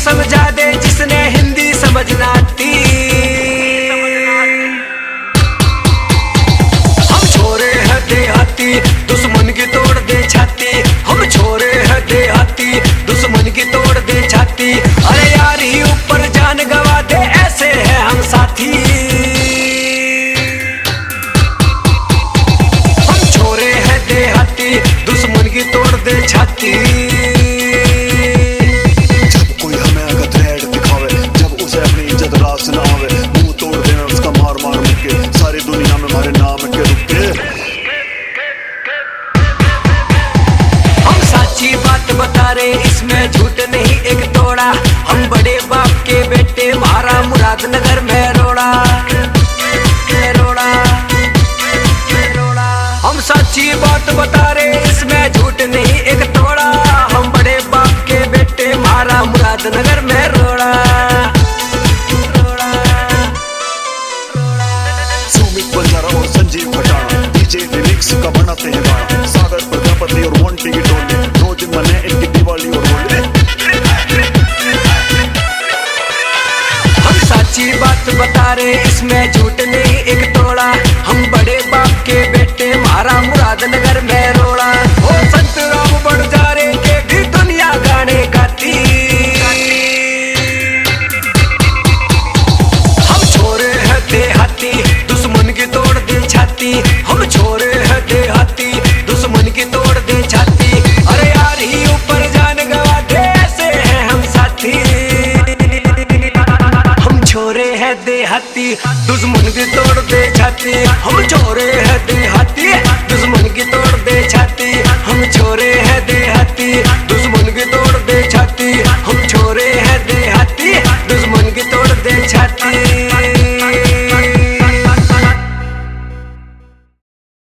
समझा दे जिसने हिंदी समझना आती। हम छोरे हैं देहाती, दुश्मन की तोड़ दे छाती। हम छोरे हैं देहाती, दुश्मन की तोड़ दे छाती। अरे यार ही ऊपर जान गवा दे, ऐसे हैं हम साथी। हम छोरे हैं देहाती, दुश्मन की तोड़ दे छाती। जब कोई हमें अगर थ्रेड दिखावे, जब उसे अपनी इज्जत रास न आवे, मुंह तोड़ देना उसका मार मार मुक्के, सारी दुनिया में हमारे नाम के रुके। हम सच्ची बात बता रहे, इसमें झूठ नहीं एक तोड़ा। हम बड़े बाप के बेटे, मारा मुरादनगर में रोड़ा रोड़ा रोड़ा। हम सच्ची बात बता रहे, इसमें झूठ नहीं एक तोड़ा। हम बड़े बाप के बेटे, मारा मुरादनगर में रोड़ा रोड़ा रोड़ा। सुमित बंजारा और संजीव खटाना डीजे लिरिक्स का बनाते हैं गाना। सागर प्रजापति और वंटी की टोली रोज मने इनकी दिवाली और होली। हम सच्ची बात बता रहे, इसमें झूठ नहीं एक तोड़ा। हम बड़े बाप के बेटे, मारा मुरादनगर में रोड़ा। ओ संत राम बड़जारे के भी दुनिया गाने गाती। हम छोरे हैं देहाती, दुश्मन की तोड़ दे छाती। हम छोरे हैं देहाती, दुश्मन की तोड़ दे छाती। अरे यार ही ऊपर जान गवा दे, ऐसे हैं हम साथी। हम छोरे हैं देहाती, दुश्मन की तोड़ दे छाती। हम छोरे हैं देहाती, दुश्मन की तोड़ दे छाती।